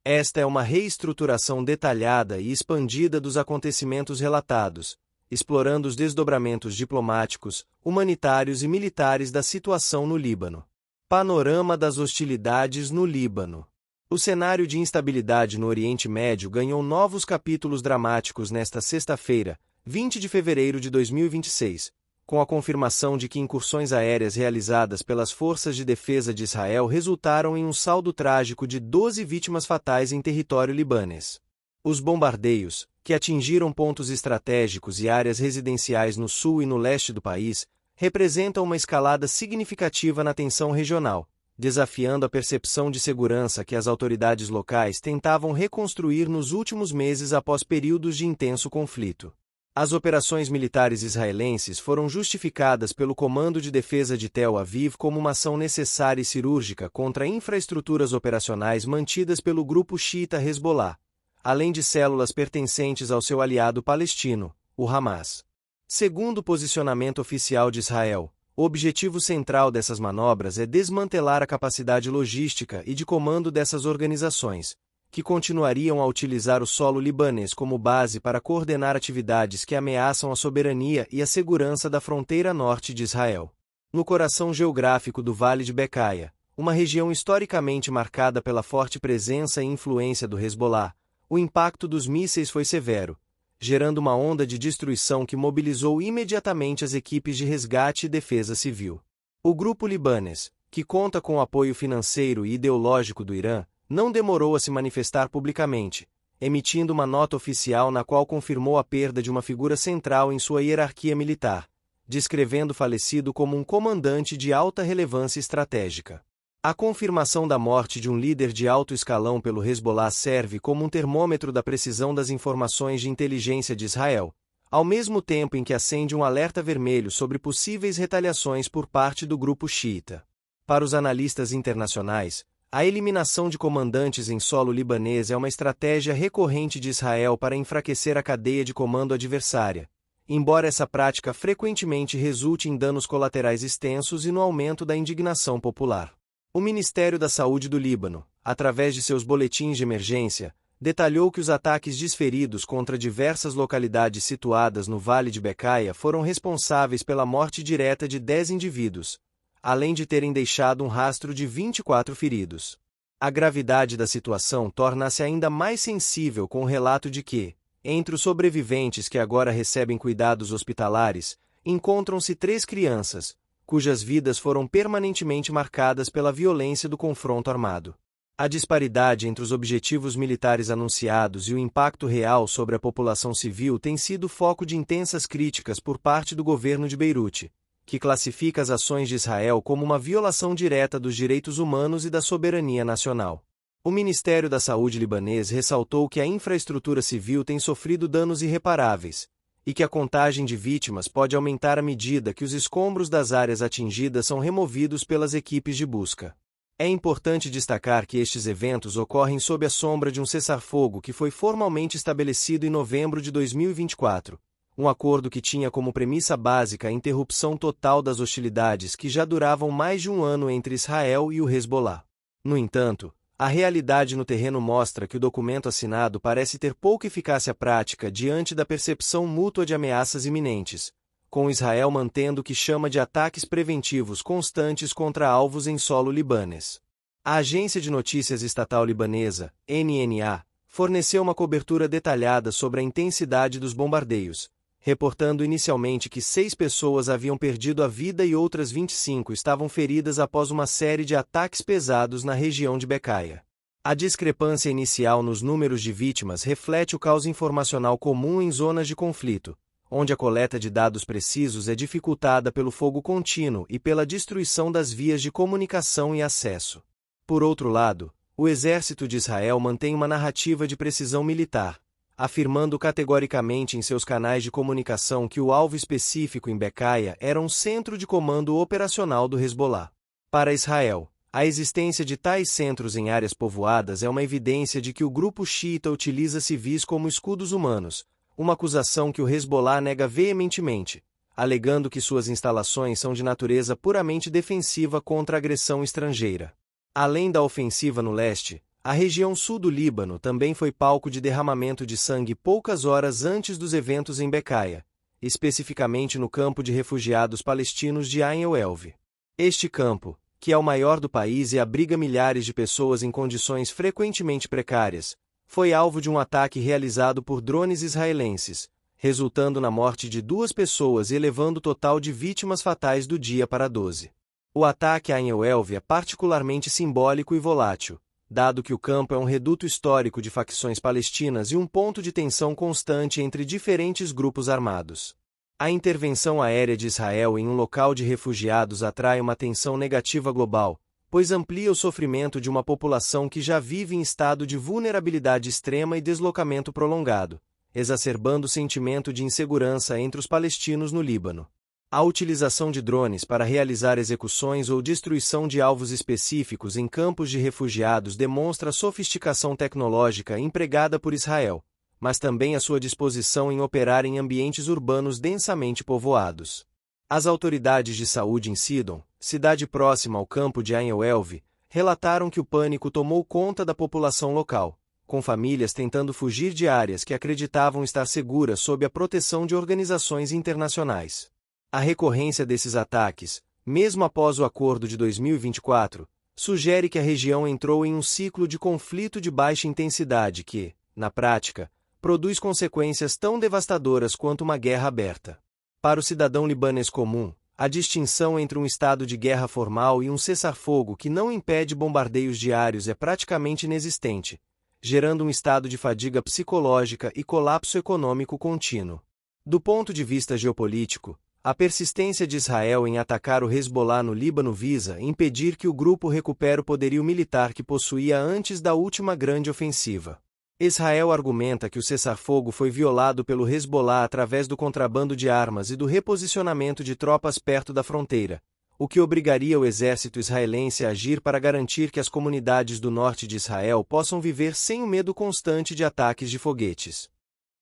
Esta é uma reestruturação detalhada e expandida dos acontecimentos relatados, explorando os desdobramentos diplomáticos, humanitários e militares da situação no Líbano. Panorama das hostilidades no Líbano. O cenário de instabilidade no Oriente Médio ganhou novos capítulos dramáticos nesta sexta-feira, 20 de fevereiro de 2026, com a confirmação de que incursões aéreas realizadas pelas forças de defesa de Israel resultaram em um saldo trágico de 12 vítimas fatais em território libanês. Os bombardeios, que atingiram pontos estratégicos e áreas residenciais no sul e no leste do país, representam uma escalada significativa na tensão regional, desafiando a percepção de segurança que as autoridades locais tentavam reconstruir nos últimos meses após períodos de intenso conflito. As operações militares israelenses foram justificadas pelo Comando de Defesa de Tel Aviv como uma ação necessária e cirúrgica contra infraestruturas operacionais mantidas pelo grupo xiita Hezbollah, além de células pertencentes ao seu aliado palestino, o Hamas. Segundo o posicionamento oficial de Israel, o objetivo central dessas manobras é desmantelar a capacidade logística e de comando dessas organizações, que continuariam a utilizar o solo libanês como base para coordenar atividades que ameaçam a soberania e a segurança da fronteira norte de Israel. No coração geográfico do Vale de Becaia, uma região historicamente marcada pela forte presença e influência do Hezbollah, o impacto dos mísseis foi severo, gerando uma onda de destruição que mobilizou imediatamente as equipes de resgate e defesa civil. O grupo libanês, que conta com o apoio financeiro e ideológico do Irã, não demorou a se manifestar publicamente, emitindo uma nota oficial na qual confirmou a perda de uma figura central em sua hierarquia militar, descrevendo o falecido como um comandante de alta relevância estratégica. A confirmação da morte de um líder de alto escalão pelo Hezbollah serve como um termômetro da precisão das informações de inteligência de Israel, ao mesmo tempo em que acende um alerta vermelho sobre possíveis retaliações por parte do grupo xiita. Para os analistas internacionais, a eliminação de comandantes em solo libanês é uma estratégia recorrente de Israel para enfraquecer a cadeia de comando adversária, embora essa prática frequentemente resulte em danos colaterais extensos e no aumento da indignação popular. O Ministério da Saúde do Líbano, através de seus boletins de emergência, detalhou que os ataques desferidos contra diversas localidades situadas no Vale de Becaia foram responsáveis pela morte direta de 10 indivíduos, além de terem deixado um rastro de 24 feridos. A gravidade da situação torna-se ainda mais sensível com o relato de que, entre os sobreviventes que agora recebem cuidados hospitalares, encontram-se 3 crianças, cujas vidas foram permanentemente marcadas pela violência do confronto armado. A disparidade entre os objetivos militares anunciados e o impacto real sobre a população civil tem sido foco de intensas críticas por parte do governo de Beirute, que classifica as ações de Israel como uma violação direta dos direitos humanos e da soberania nacional. O Ministério da Saúde libanês ressaltou que a infraestrutura civil tem sofrido danos irreparáveis, e que a contagem de vítimas pode aumentar à medida que os escombros das áreas atingidas são removidos pelas equipes de busca. É importante destacar que estes eventos ocorrem sob a sombra de um cessar-fogo que foi formalmente estabelecido em novembro de 2024, um acordo que tinha como premissa básica a interrupção total das hostilidades que já duravam mais de um ano entre Israel e o Hezbollah. No entanto, a realidade no terreno mostra que o documento assinado parece ter pouca eficácia prática diante da percepção mútua de ameaças iminentes, com Israel mantendo o que chama de ataques preventivos constantes contra alvos em solo libanês. A agência de notícias estatal libanesa, NNA, forneceu uma cobertura detalhada sobre a intensidade dos bombardeios, reportando inicialmente que 6 pessoas haviam perdido a vida e outras 25 estavam feridas após uma série de ataques pesados na região de Becaia. A discrepância inicial nos números de vítimas reflete o caos informacional comum em zonas de conflito, onde a coleta de dados precisos é dificultada pelo fogo contínuo e pela destruição das vias de comunicação e acesso. Por outro lado, o exército de Israel mantém uma narrativa de precisão militar, afirmando categoricamente em seus canais de comunicação que o alvo específico em Becaia era um centro de comando operacional do Hezbollah. Para Israel, a existência de tais centros em áreas povoadas é uma evidência de que o grupo xiita utiliza civis como escudos humanos, uma acusação que o Hezbollah nega veementemente, alegando que suas instalações são de natureza puramente defensiva contra agressão estrangeira. Além da ofensiva no leste, A região sul do Líbano também foi palco de derramamento de sangue poucas horas antes dos eventos em Becaia, especificamente no campo de refugiados palestinos de Ain el-Helv. Este campo, que é o maior do país e abriga milhares de pessoas em condições frequentemente precárias, foi alvo de um ataque realizado por drones israelenses, resultando na morte de 2 pessoas e elevando o total de vítimas fatais do dia para 12. O ataque a Ain el-Helv é particularmente simbólico e volátil, dado que o campo é um reduto histórico de facções palestinas e um ponto de tensão constante entre diferentes grupos armados. A intervenção aérea de Israel em um local de refugiados atrai uma tensão negativa global, pois amplia o sofrimento de uma população que já vive em estado de vulnerabilidade extrema e deslocamento prolongado, exacerbando o sentimento de insegurança entre os palestinos no Líbano. A utilização de drones para realizar execuções ou destruição de alvos específicos em campos de refugiados demonstra a sofisticação tecnológica empregada por Israel, mas também a sua disposição em operar em ambientes urbanos densamente povoados. As autoridades de saúde em Sidon, cidade próxima ao campo de Ain el-Helv, relataram que o pânico tomou conta da população local, com famílias tentando fugir de áreas que acreditavam estar seguras sob a proteção de organizações internacionais. A recorrência desses ataques, mesmo após o acordo de 2024, sugere que a região entrou em um ciclo de conflito de baixa intensidade que, na prática, produz consequências tão devastadoras quanto uma guerra aberta. Para o cidadão libanês comum, a distinção entre um estado de guerra formal e um cessar-fogo que não impede bombardeios diários é praticamente inexistente, gerando um estado de fadiga psicológica e colapso econômico contínuo. Do ponto de vista geopolítico, a persistência de Israel em atacar o Hezbollah no Líbano visa impedir que o grupo recupere o poderio militar que possuía antes da última grande ofensiva. Israel argumenta que o cessar-fogo foi violado pelo Hezbollah através do contrabando de armas e do reposicionamento de tropas perto da fronteira, o que obrigaria o exército israelense a agir para garantir que as comunidades do norte de Israel possam viver sem o medo constante de ataques de foguetes.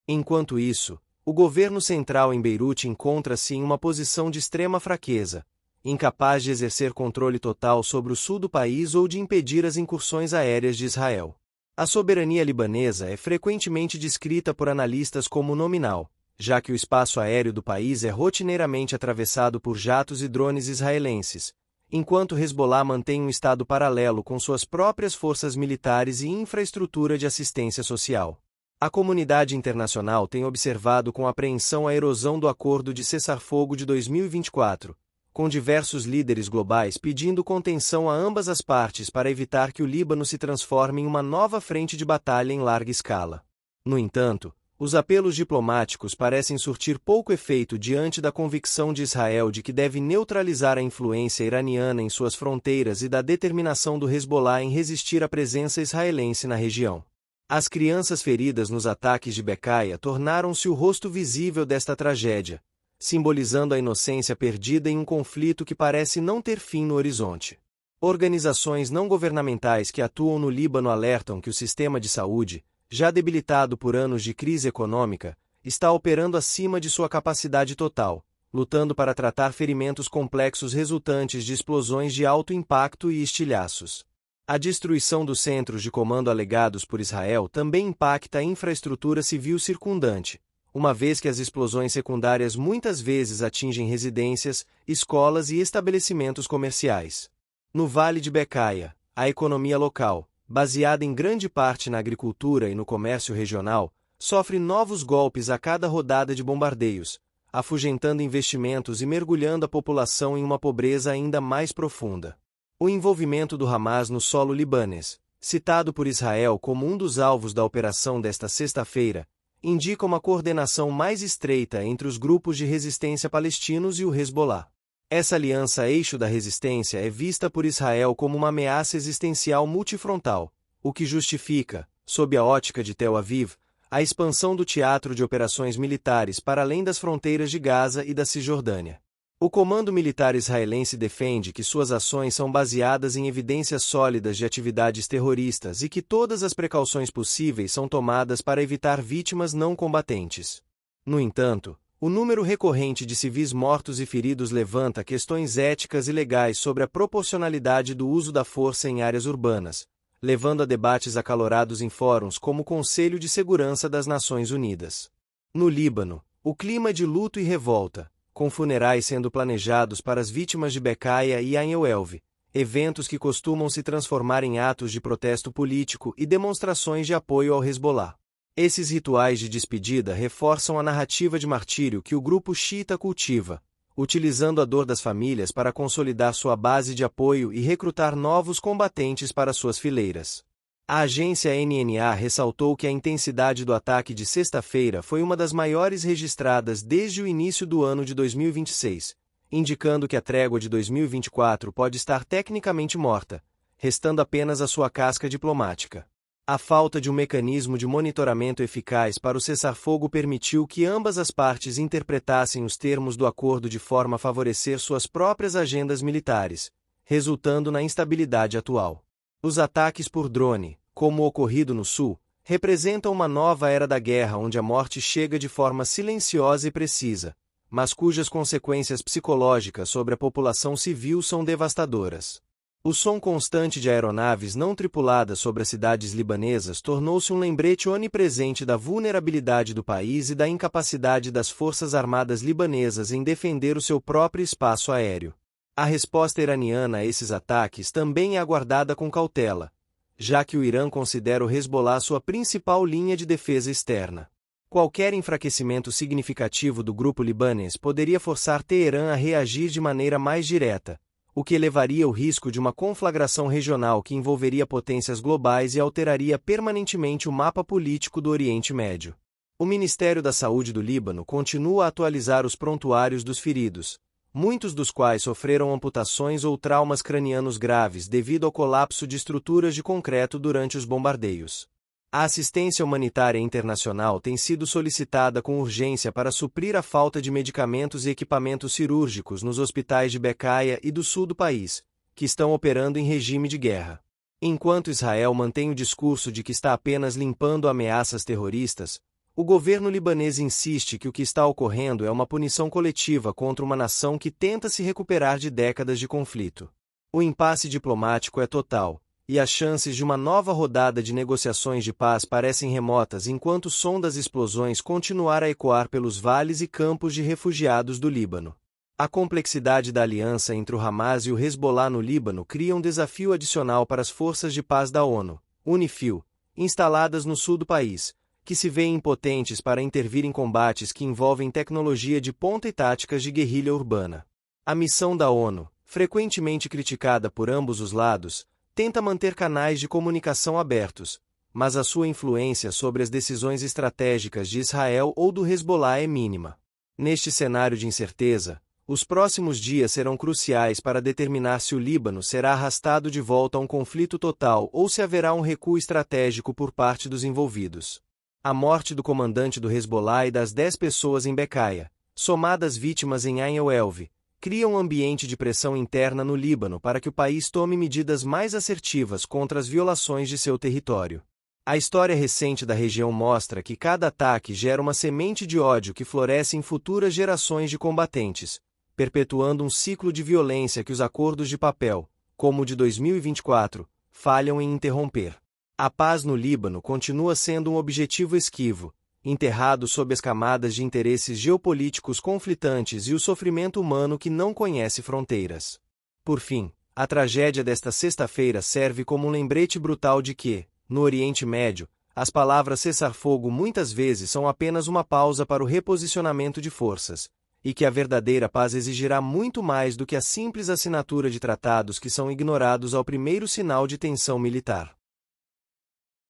Enquanto isso, o governo central em Beirute encontra-se em uma posição de extrema fraqueza, incapaz de exercer controle total sobre o sul do país ou de impedir as incursões aéreas de Israel. A soberania libanesa é frequentemente descrita por analistas como nominal, já que o espaço aéreo do país é rotineiramente atravessado por jatos e drones israelenses, enquanto Hezbollah mantém um estado paralelo com suas próprias forças militares e infraestrutura de assistência social. A comunidade internacional tem observado com apreensão a erosão do acordo de cessar-fogo de 2024, com diversos líderes globais pedindo contenção a ambas as partes para evitar que o Líbano se transforme em uma nova frente de batalha em larga escala. No entanto, os apelos diplomáticos parecem surtir pouco efeito diante da convicção de Israel de que deve neutralizar a influência iraniana em suas fronteiras e da determinação do Hezbollah em resistir à presença israelense na região. As crianças feridas nos ataques de Becaia tornaram-se o rosto visível desta tragédia, simbolizando a inocência perdida em um conflito que parece não ter fim no horizonte. Organizações não governamentais que atuam no Líbano alertam que o sistema de saúde, já debilitado por anos de crise econômica, está operando acima de sua capacidade total, lutando para tratar ferimentos complexos resultantes de explosões de alto impacto e estilhaços. A destruição dos centros de comando alegados por Israel também impacta a infraestrutura civil circundante, uma vez que as explosões secundárias muitas vezes atingem residências, escolas e estabelecimentos comerciais. No Vale de Becaia, a economia local, baseada em grande parte na agricultura e no comércio regional, sofre novos golpes a cada rodada de bombardeios, afugentando investimentos e mergulhando a população em uma pobreza ainda mais profunda. O envolvimento do Hamas no solo libanês, citado por Israel como um dos alvos da operação desta sexta-feira, indica uma coordenação mais estreita entre os grupos de resistência palestinos e o Hezbollah. Essa aliança eixo da resistência é vista por Israel como uma ameaça existencial multifrontal, o que justifica, sob a ótica de Tel Aviv, a expansão do teatro de operações militares para além das fronteiras de Gaza e da Cisjordânia. O comando militar israelense defende que suas ações são baseadas em evidências sólidas de atividades terroristas e que todas as precauções possíveis são tomadas para evitar vítimas não combatentes. No entanto, o número recorrente de civis mortos e feridos levanta questões éticas e legais sobre a proporcionalidade do uso da força em áreas urbanas, levando a debates acalorados em fóruns como o Conselho de Segurança das Nações Unidas. No Líbano, o clima é de luto e revolta, com funerais sendo planejados para as vítimas de Becaia e Ain el-Helvi, eventos que costumam se transformar em atos de protesto político e demonstrações de apoio ao Hezbollah. Esses rituais de despedida reforçam a narrativa de martírio que o grupo xiita cultiva, utilizando a dor das famílias para consolidar sua base de apoio e recrutar novos combatentes para suas fileiras. A agência NNA ressaltou que a intensidade do ataque de sexta-feira foi uma das maiores registradas desde o início do ano de 2026, indicando que a trégua de 2024 pode estar tecnicamente morta, restando apenas a sua casca diplomática. A falta de um mecanismo de monitoramento eficaz para o cessar-fogo permitiu que ambas as partes interpretassem os termos do acordo de forma a favorecer suas próprias agendas militares, resultando na instabilidade atual. Os ataques por drone, como o ocorrido no Sul, representam uma nova era da guerra onde a morte chega de forma silenciosa e precisa, mas cujas consequências psicológicas sobre a população civil são devastadoras. O som constante de aeronaves não tripuladas sobre as cidades libanesas tornou-se um lembrete onipresente da vulnerabilidade do país e da incapacidade das forças armadas libanesas em defender o seu próprio espaço aéreo. A resposta iraniana a esses ataques também é aguardada com cautela, já que o Irã considera o Hezbollah sua principal linha de defesa externa. Qualquer enfraquecimento significativo do grupo libanês poderia forçar Teherã a reagir de maneira mais direta, o que elevaria o risco de uma conflagração regional que envolveria potências globais e alteraria permanentemente o mapa político do Oriente Médio. O Ministério da Saúde do Líbano continua a atualizar os prontuários dos feridos, muitos dos quais sofreram amputações ou traumas cranianos graves devido ao colapso de estruturas de concreto durante os bombardeios. A assistência humanitária internacional tem sido solicitada com urgência para suprir a falta de medicamentos e equipamentos cirúrgicos nos hospitais de Becaia e do sul do país, que estão operando em regime de guerra. Enquanto Israel mantém o discurso de que está apenas limpando ameaças terroristas, o governo libanês insiste que o que está ocorrendo é uma punição coletiva contra uma nação que tenta se recuperar de décadas de conflito. O impasse diplomático é total, e as chances de uma nova rodada de negociações de paz parecem remotas enquanto o som das explosões continuar a ecoar pelos vales e campos de refugiados do Líbano. A complexidade da aliança entre o Hamas e o Hezbollah no Líbano cria um desafio adicional para as forças de paz da ONU, UNIFIL, instaladas no sul do país, que se veem impotentes para intervir em combates que envolvem tecnologia de ponta e táticas de guerrilha urbana. A missão da ONU, frequentemente criticada por ambos os lados, tenta manter canais de comunicação abertos, mas a sua influência sobre as decisões estratégicas de Israel ou do Hezbollah é mínima. Neste cenário de incerteza, os próximos dias serão cruciais para determinar se o Líbano será arrastado de volta a um conflito total ou se haverá um recuo estratégico por parte dos envolvidos. A morte do comandante do Hezbollah e das 10 pessoas em Becaia, somadas vítimas em Ain el-Helvi, cria um ambiente de pressão interna no Líbano para que o país tome medidas mais assertivas contra as violações de seu território. A história recente da região mostra que cada ataque gera uma semente de ódio que floresce em futuras gerações de combatentes, perpetuando um ciclo de violência que os acordos de papel, como o de 2024, falham em interromper. A paz no Líbano continua sendo um objetivo esquivo, enterrado sob as camadas de interesses geopolíticos conflitantes e o sofrimento humano que não conhece fronteiras. Por fim, a tragédia desta sexta-feira serve como um lembrete brutal de que, no Oriente Médio, as palavras cessar-fogo muitas vezes são apenas uma pausa para o reposicionamento de forças, e que a verdadeira paz exigirá muito mais do que a simples assinatura de tratados que são ignorados ao primeiro sinal de tensão militar.